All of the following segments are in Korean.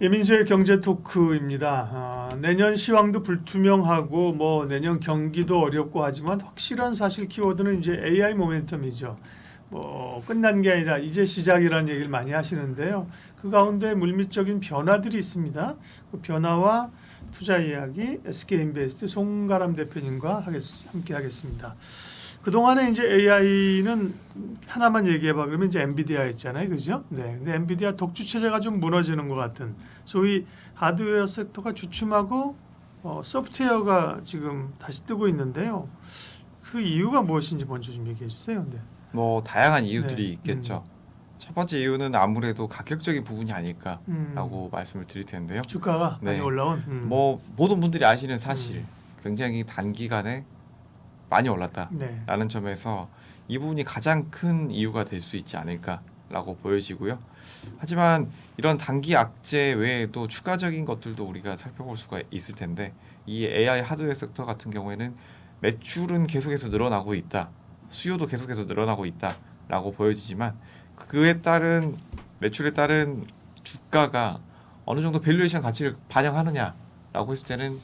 예민수의 경제 토크입니다. 내년 시황도 불투명하고 뭐 내년 경기도 어렵고 하지만 확실한 사실 키워드는 이제 AI 모멘텀이죠. 뭐 끝난 게 아니라 이제 시작이라는 얘기를 많이 하시는데요. 그 가운데 물리적인 변화들이 있습니다. 그 변화와 투자 이야기 SK인베스트 송가람 대표님과 함께 하겠습니다. 그동안에 이제 AI는 하나만 얘기해봐 그러면 이제 엔비디아 있잖아요. 그죠? 네. 근데 엔비디아 독주 체제가 좀 무너지는 것 같은 소위 하드웨어 섹터가 주춤하고 소프트웨어가 지금 다시 뜨고 있는데요. 그 이유가 무엇인지 먼저 좀 얘기해 주세요. 네. 뭐 다양한 이유들이 네. 있겠죠. 첫 번째 이유는 아무래도 가격적인 부분이 아닐까라고 음. 말씀을 드릴 텐데요. 주가가 많이 네. 올라온. 뭐 모든 분들이 아시는 사실 굉장히 단기간에 많이 올랐다라는 네. 점에서 이 부분이 가장 큰 이유가 될 수 있지 않을까라고 보여지고요. 하지만 이런 단기 악재 외에도 추가적인 것들도 우리가 살펴볼 수가 있을 텐데 이 AI 하드웨어 섹터 같은 경우에는 매출은 계속해서 늘어나고 있다. 수요도 계속해서 늘어나고 있다라고 보여지지만 그에 따른 매출에 따른 주가가 어느 정도 밸류에이션 가치를 반영하느냐라고 했을 때는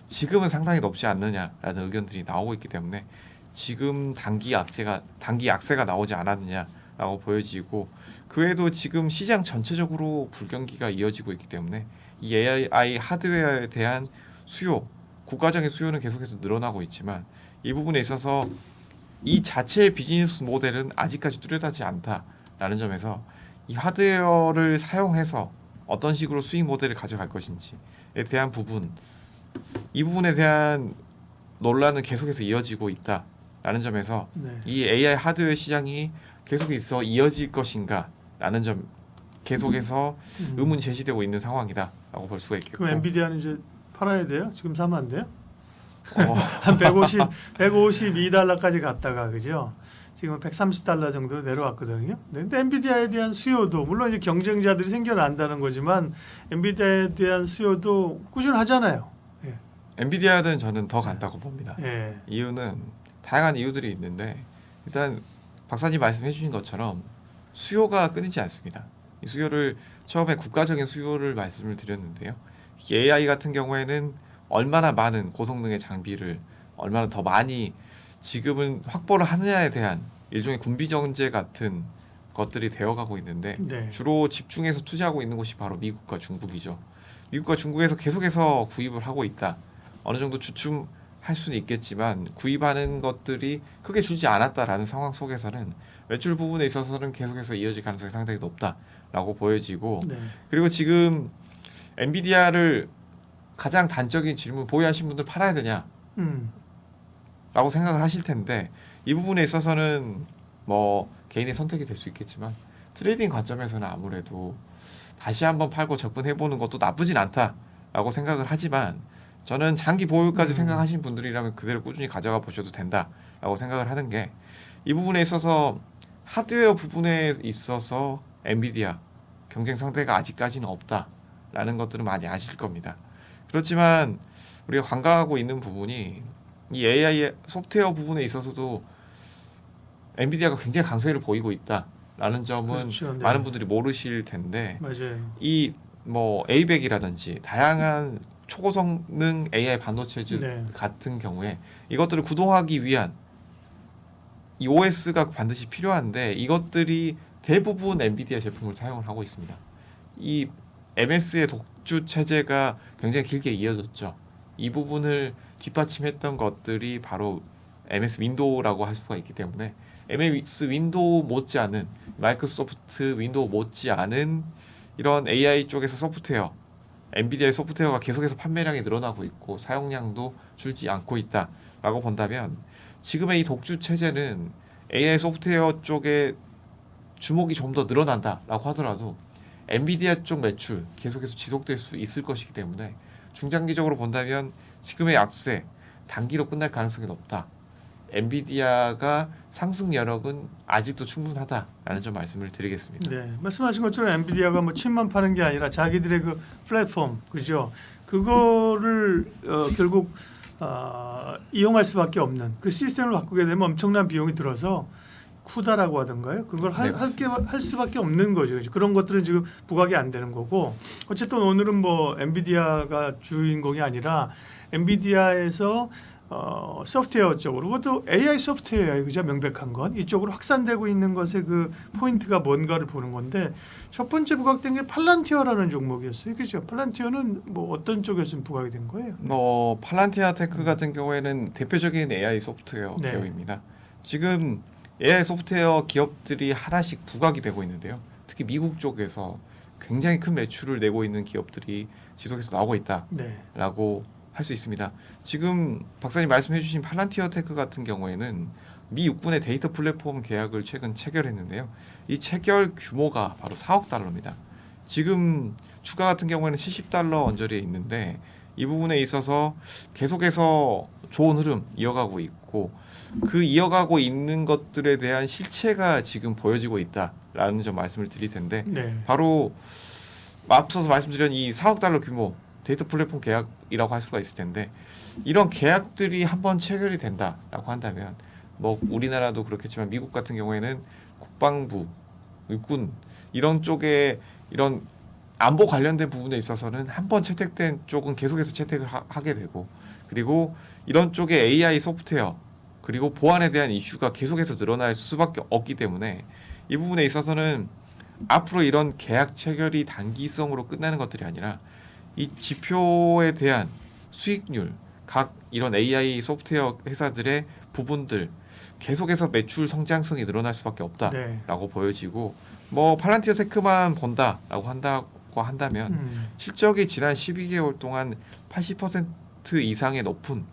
지금은 상당히 높지 않느냐라는 의견들이 나오고 있기 때문에 지금 단기 약세가 나오지 않았느냐라고 보여지고 그 외에도 지금 시장 전체적으로 불경기가 이어지고 있기 때문에 이 AI 하드웨어에 대한 수요, 국가적인 수요는 계속해서 늘어나고 있지만 이 부분에 있어서 이 자체의 비즈니스 모델은 아직까지 뚜렷하지 않다라는 점에서 이 하드웨어를 사용해서 어떤 식으로 수익 모델을 가져갈 것인지에 대한 부분, 이 부분에 대한 논란은 계속해서 이어지고 있다라는 점에서 네. 이 AI 하드웨어 시장이 계속해서 이어질 것인가라는 점 계속해서 의문이 제기되고 있는 상황이다라고 볼 수가 있겠고. 그럼 엔비디아는 이제 팔아야 돼요? 지금 사면 안 돼요? 어, 한 152달러까지 갔다가 그죠? 지금 130달러 정도로 내려왔거든요. 네, 근데 엔비디아에 대한 수요도 물론 이제 경쟁자들이 생겨난다는 거지만 엔비디아에 대한 수요도 꾸준하잖아요. 예. 엔비디아는 저는 더 간다고 봅니다. 예. 이유는 다양한 이유들이 있는데 일단 박사님 말씀해 주신 것처럼 수요가 끊이지 않습니다. 이 수요를 처음에 국가적인 수요를 말씀을 드렸는데요. 이 AI 같은 경우에는 얼마나 많은 고성능의 장비를 얼마나 더 많이 지금은 확보를 하느냐에 대한 일종의 군비 정제 같은 것들이 되어가고 있는데 네. 주로 집중해서 투자하고 있는 곳이 바로 미국과 중국이죠. 미국과 중국에서 계속해서 구입을 하고 있다. 어느 정도 주춤할 수는 있겠지만 구입하는 것들이 크게 줄지 않았다라는 상황 속에서는 매출 부분에 있어서는 계속해서 이어질 가능성이 상당히 높다라고 보여지고 네. 그리고 지금 엔비디아를 가장 단적인 질문 보유하신 분들 팔아야 되냐라고 음. 생각을 하실 텐데 이 부분에 있어서는 뭐 개인의 선택이 될 수 있겠지만 트레이딩 관점에서는 아무래도 다시 한번 팔고 접근해보는 것도 나쁘진 않다라고 생각을 하지만 저는 장기 보유까지 생각하신 분들이라면 그대로 꾸준히 가져가 보셔도 된다라고 생각을 하는 게 이 부분에 있어서 하드웨어 부분에 있어서 엔비디아 경쟁 상대가 아직까지는 없다라는 것들은 많이 아실 겁니다. 그렇지만 우리가 관광하고 있는 부분이 이 AI 소프트웨어 부분에 있어서도 엔비디아가 굉장히 강세를 보이고 있다라는 점은 그렇죠. 네. 많은 분들이 모르실 텐데 맞아요. 이 뭐 에이백이라든지 다양한 초고성능 AI 반도체들 네. 같은 경우에 이것들을 구동하기 위한 이 OS가 반드시 필요한데 이것들이 대부분 엔비디아 제품을 사용을 하고 있습니다. 이 MS의 독주 체제가 굉장히 길게 이어졌죠. 이 부분을 뒷받침했던 것들이 바로 MS 윈도우라고 할 수가 있기 때문에 MS 윈도우 못지않은 마이크로소프트 윈도우 못지않은 이런 AI 쪽에서 소프트웨어 엔비디아의 소프트웨어가 계속해서 판매량이 늘어나고 있고 사용량도 줄지 않고 있다라고 본다면 지금의 이 독주 체제는 AI 소프트웨어 쪽에 주목이 좀 더 늘어난다라고 하더라도 엔비디아 쪽 매출 계속해서 지속될 수 있을 것이기 때문에 중장기적으로 본다면 지금의 약세 단기로 끝날 가능성이 높다. 엔비디아가 상승 여력은 아직도 충분하다라는 점 말씀을 드리겠습니다. 네, 말씀하신 것처럼 엔비디아가 뭐 칩만 파는 게 아니라 자기들의 그 플랫폼, 그죠? 그거를 결국 이용할 수밖에 없는 그 시스템을 바꾸게 되면 엄청난 비용이 들어서 쿠다라고 하던가요? 그걸 네, 할 수밖에 없는 거죠. 그런 것들은 지금 부각이 안 되는 거고 어쨌든 오늘은 뭐 엔비디아가 주인공이 아니라 엔비디아에서 소프트웨어 쪽으로 그것도 AI 소프트웨어예요. 그죠? 명백한 건 이쪽으로 확산되고 있는 것의 그 포인트가 뭔가를 보는 건데 첫 번째 부각된 게 팔란티어라는 종목이었어요. 그죠? 팔란티어는 뭐 어떤 쪽에서 부각이 된 거예요? 팔란티아 테크 같은 경우에는 대표적인 AI 소프트웨어 네. 기업입니다. 지금 AI 소프트웨어 기업들이 하나씩 부각이 되고 있는데요. 특히 미국 쪽에서 굉장히 큰 매출을 내고 있는 기업들이 지속해서 나오고 있다라고 네. 할 수 있습니다. 지금 박사님 말씀해주신 팔란티어 테크 같은 경우에는 미 육군의 데이터 플랫폼 계약을 최근 체결했는데요. 이 체결 규모가 바로 4억 달러입니다. 지금 주가 같은 경우에는 70달러 언저리에 있는데 이 부분에 있어서 계속해서 좋은 흐름 이어가고 있고 그 이어가고 있는 것들에 대한 실체가 지금 보여지고 있다라는 점 말씀을 드릴 텐데 네. 바로 앞서서 말씀드린 이 4억 달러 규모 데이터 플랫폼 계약이라고 할 수가 있을 텐데 이런 계약들이 한번 체결이 된다라고 한다면 뭐 우리나라도 그렇겠지만 미국 같은 경우에는 국방부, 육군 이런 쪽에 이런 안보 관련된 부분에 있어서는 한번 채택된 쪽은 계속해서 채택을 하게 되고 그리고 이런 쪽에 AI 소프트웨어 그리고 보안에 대한 이슈가 계속해서 늘어날 수밖에 없기 때문에 이 부분에 있어서는 앞으로 이런 계약 체결이 단기성으로 끝나는 것들이 아니라 이 지표에 대한 수익률, 각 이런 AI 소프트웨어 회사들의 부분들 계속해서 매출 성장성이 늘어날 수밖에 없다라고 네. 보여지고 뭐 팔란티어 테크만 본다라고 한다면 실적이 지난 12개월 동안 80% 이상의 높은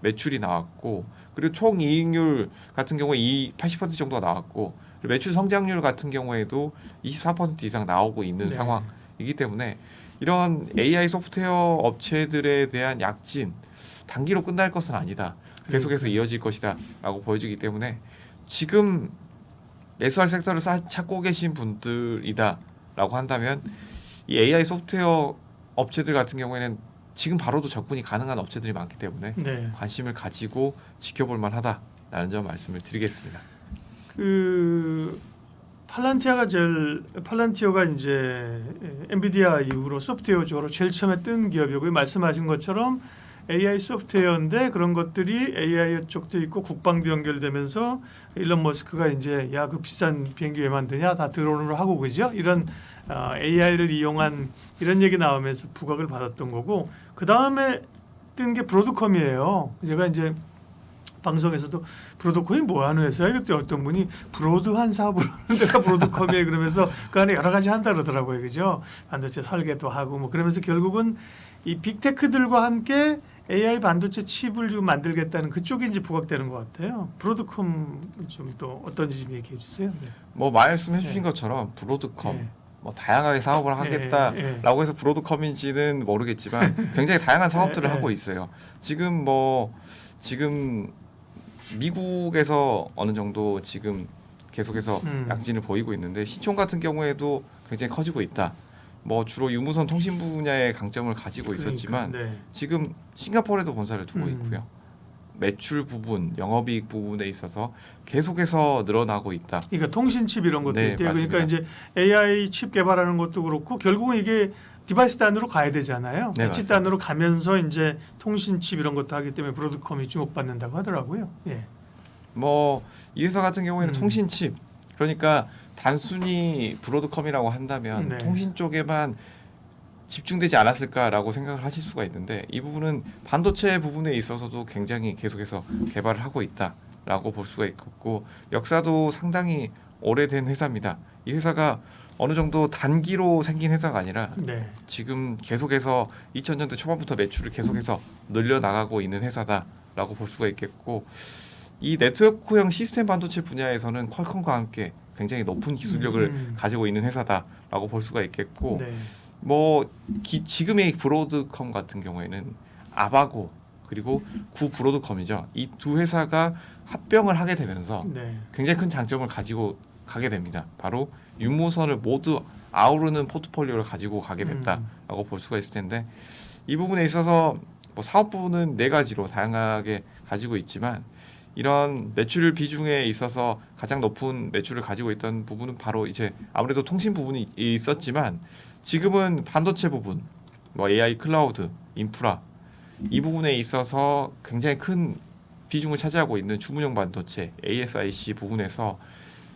매출이 나왔고 그리고 총 이익률 같은 경우에 80% 정도가 나왔고 그리고 매출 성장률 같은 경우에도 24% 이상 나오고 있는 네. 상황이기 때문에 이런 AI 소프트웨어 업체들에 대한 약진 단기로 끝날 것은 아니다. 계속해서 이어질 것이다라고 보여지기 때문에 지금 매수할 섹터를 찾고 계신 분들이다라고 한다면 이 AI 소프트웨어 업체들 같은 경우에는 지금 바로도 접근이 가능한 업체들이 많기 때문에 네. 관심을 가지고 지켜볼 만하다라는 점 말씀을 드리겠습니다. 그 팔란티어가 이제 엔비디아 이후로 소프트웨어 쪽으로 제일 처음에 뜬 기업이고 말씀하신 것처럼 AI 소프트웨어인데 그런 것들이 AI 쪽도 있고 국방도 연결되면서 일론 머스크가 이제 야 그 비싼 비행기 왜 만드냐 다 드론으로 하고 그죠 이런 AI를 이용한 이런 얘기 나오면서 부각을 받았던 거고 그 다음에 뜬 게 브로드컴이에요. 제가 이제 방송에서도 브로드컴이 뭐 하는 회사야? 그때 어떤 분이 브로드한 사업을 하는 데가 브로드컴이에요. 그러면서 그 안에 여러 가지 한다 그러더라고요. 그죠? 반도체 설계도 하고 뭐 그러면서 결국은 이 빅테크들과 함께 AI 반도체 칩을 좀 만들겠다는 그쪽이 이제 부각되는 것 같아요. 브로드컴 좀 또 어떤지 좀 얘기해 주세요. 네. 뭐 말씀해 주신 네. 것처럼 브로드컴 네. 뭐 다양하게 사업을 하겠다라고 해서 브로드컴인지는 모르겠지만 굉장히 다양한 사업들을 하고 있어요. 지금 미국에서 어느 정도 지금 계속해서 약진을 보이고 있는데 시총 같은 경우에도 굉장히 커지고 있다. 뭐 주로 유무선 통신 분야의 강점을 가지고 있었지만 네. 지금 싱가포르에도 본사를 두고 있고요. 매출 부분, 영업이익 부분에 있어서 계속해서 늘어나고 있다. 그러니까 통신칩 이런 것도 네, 있대요. 그러니까 맞습니다. 이제 AI 칩 개발하는 것도 그렇고 결국은 이게 디바이스 단으로 가야 되잖아요. 네, 칩 맞습니다. 단으로 가면서 이제 통신칩 이런 것도 하기 때문에 브로드컴이 주목받는다고 하더라고요. 예. 뭐 이 회사 같은 경우에는 음. 통신칩 그러니까 단순히 브로드컴이라고 한다면 네. 통신 쪽에만 집중되지 않았을까라고 생각을 하실 수가 있는데 이 부분은 반도체 부분에 있어서도 굉장히 계속해서 개발을 하고 있다라고 볼 수가 있고 역사도 상당히 오래된 회사입니다. 이 회사가 어느 정도 단기로 생긴 회사가 아니라 네. 지금 계속해서 2000년대 초반부터 매출을 계속해서 늘려나가고 있는 회사다라고 볼 수가 있겠고 이 네트워크형 시스템 반도체 분야에서는 퀄컴과 함께 굉장히 높은 기술력을 가지고 있는 회사다라고 볼 수가 있겠고 네. 뭐 지금의 브로드컴 같은 경우에는 아바고 그리고 구 브로드컴이죠. 이 두 회사가 합병을 하게 되면서 네. 굉장히 큰 장점을 가지고 가게 됩니다. 바로 유무선을 모두 아우르는 포트폴리오를 가지고 가게 됐다라고 볼 수가 있을 텐데 이 부분에 있어서 뭐 사업부는 네 가지로 다양하게 가지고 있지만 이런 매출 비중에 있어서 가장 높은 매출을 가지고 있던 부분은 바로 이제 아무래도 통신 부분이 있었지만 지금은 반도체 부분, 뭐 AI 클라우드, 인프라 이 부분에 있어서 굉장히 큰 비중을 차지하고 있는 주문용 반도체 ASIC 부분에서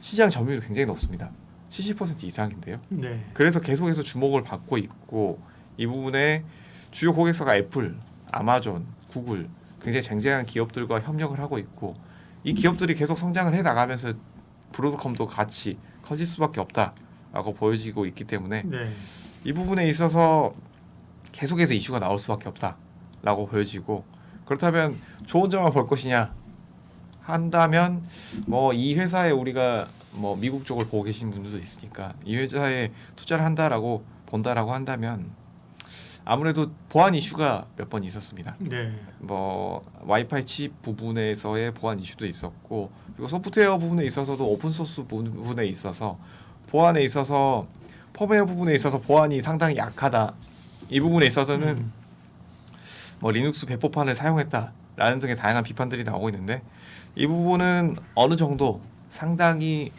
시장 점유율이 굉장히 높습니다. 70% 이상인데요. 네. 그래서 계속해서 주목을 받고 있고 이 부분에 주요 고객사가 애플, 아마존, 구글 굉장히 쟁쟁한 기업들과 협력을 하고 있고 이 기업들이 계속 성장을 해 나가면서 브로드컴도 같이 커질 수밖에 없다라고 보여지고 있기 때문에 네. 이 부분에 있어서 계속해서 이슈가 나올 수밖에 없다라고 보여지고 그렇다면 좋은 점만 볼 것이냐 한다면 뭐 이 회사에 우리가 뭐 미국 쪽을 보고 계신 분들도 있으니까 이 회사에 투자를 한다라고 본다라고 한다면 아무래도 보안 이슈가 몇 번 있었습니다. 네. 뭐 와이파이 칩 부분에서의 보안 이슈도 있었고 그리고 소프트웨어 부분에 있어서도 오픈 소스 부분에 있어서 보안에 있어서 펌웨어 부분에 있어서 보안이 상당히 약하다. 이 부분에 있어서는 뭐 리눅스 배포판을 사용했다라는 등의 다양한 비판들이 나오고 있는데 이 부분은 어느 정도 상당히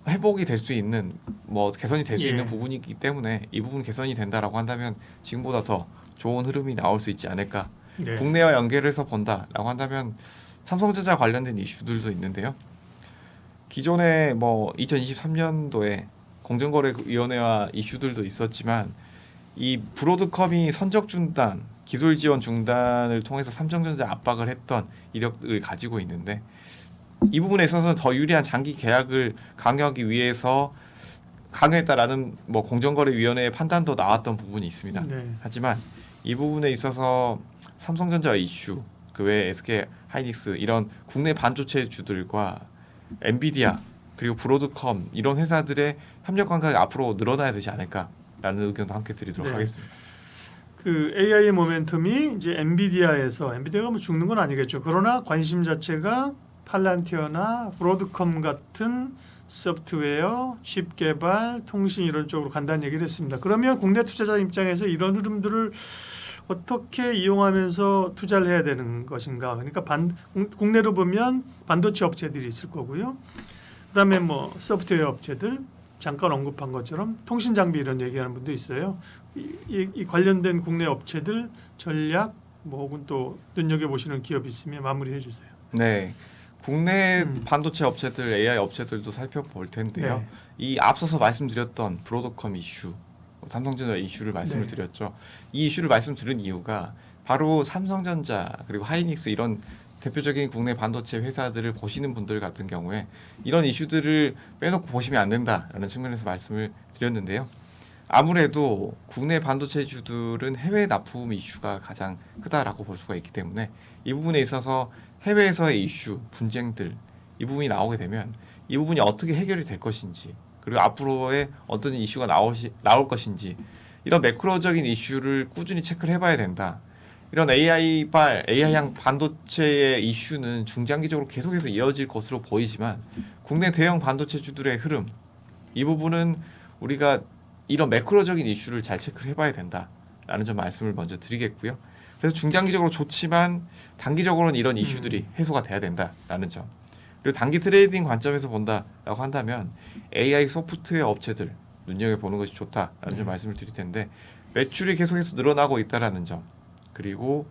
회복이 될 수 있는 뭐 개선이 될 수 예. 있는 부분이기 때문에 이 부분 개선이 된다라고 한다면 지금보다 더 좋은 흐름이 나올 수 있지 않을까. 네. 국내와 연결해서 본다라고 한다면 삼성전자 관련된 이슈들도 있는데요. 기존에 뭐 2023년도에 공정거래위원회와 이슈들도 있었지만 이 브로드컴이 선적 중단, 기술 지원 중단을 통해서 삼성전자 압박을 했던 이력을 가지고 있는데 이 부분에 있어서는 더 유리한 장기 계약을 강요하기 위해서 강요했다라는 뭐 공정거래위원회의 판단도 나왔던 부분이 있습니다. 네. 하지만 이 부분에 있어서 삼성전자 이슈, 그 외에 SK 하이닉스 이런 국내 반도체 주들과 엔비디아 그리고 브로드컴 이런 회사들의 협력 관계가 앞으로 늘어나야 되지 않을까라는 의견도 함께 드리도록 네. 하겠습니다. 그 AI의 모멘텀이 이제 엔비디아에서 엔비디아가 뭐 죽는 건 아니겠죠. 그러나 관심 자체가 팔란티어나 브로드컴 같은 소프트웨어, 칩 개발, 통신 이런 쪽으로 간다는 얘기를 했습니다. 그러면 국내 투자자 입장에서 이런 흐름들을 어떻게 이용하면서 투자를 해야 되는 것인가? 그러니까 국내로 보면 반도체 업체들이 있을 거고요. 그다음에 뭐 소프트웨어 업체들 잠깐 언급한 것처럼 통신 장비 이런 얘기하는 분도 있어요. 이 관련된 국내 업체들 전략 뭐 혹은 또 눈여겨 보시는 기업 있으면 마무리해 주세요. 네. 국내 반도체 업체들, AI 업체들도 살펴볼 텐데요. 네. 이 앞서서 말씀드렸던 브로드컴 이슈, 삼성전자 이슈를 말씀을 네. 드렸죠. 이 이슈를 말씀드린 이유가 바로 삼성전자 그리고 하이닉스 이런 대표적인 국내 반도체 회사들을 보시는 분들 같은 경우에 이런 이슈들을 빼놓고 보시면 안 된다라는 측면에서 말씀을 드렸는데요. 아무래도 국내 반도체주들은 해외 납품 이슈가 가장 크다라고 볼 수가 있기 때문에 이 부분에 있어서 해외에서의 이슈, 분쟁들 이 부분이 나오게 되면 이 부분이 어떻게 해결이 될 것인지 그리고 앞으로의 어떤 이슈가 나올 것인지 이런 매크로적인 이슈를 꾸준히 체크를 해봐야 된다. 이런 AI향 반도체의 이슈는 중장기적으로 계속해서 이어질 것으로 보이지만 국내 대형 반도체주들의 흐름 이 부분은 우리가 이런 매크로적인 이슈를 잘 체크를 해봐야 된다라는 점 말씀을 먼저 드리겠고요. 그래서 중장기적으로 좋지만 단기적으로는 이런 이슈들이 해소가 돼야 된다라는 점. 그리고 단기 트레이딩 관점에서 본다라고 한다면 AI 소프트웨어 업체들 눈여겨보는 것이 좋다라는 점 말씀을 드릴 텐데 매출이 계속해서 늘어나고 있다라는 점 그리고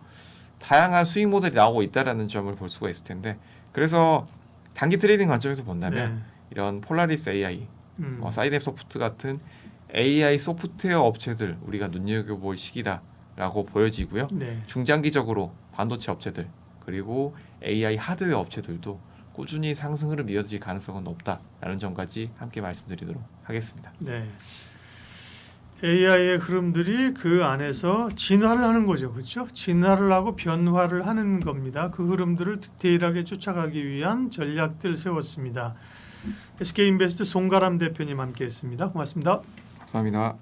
다양한 수익 모델이 나오고 있다라는 점을 볼 수가 있을 텐데 그래서 단기 트레이딩 관점에서 본다면 이런 폴라리스 AI, 사이뎀 소프트 같은 AI 소프트웨어 업체들 우리가 눈여겨볼 시기다라고 보여지고요. 네. 중장기적으로 반도체 업체들 그리고 AI 하드웨어 업체들도 꾸준히 상승 흐름 이어질 가능성은 높다라는 점까지 함께 말씀드리도록 하겠습니다. 네. AI의 흐름들이 그 안에서 진화를 하는 거죠. 그렇죠? 진화를 하고 변화를 하는 겁니다. 그 흐름들을 디테일하게 쫓아가기 위한 전략들 세웠습니다. SK인베스트 송가람 대표님 함께했습니다. 고맙습니다. 감사합니다.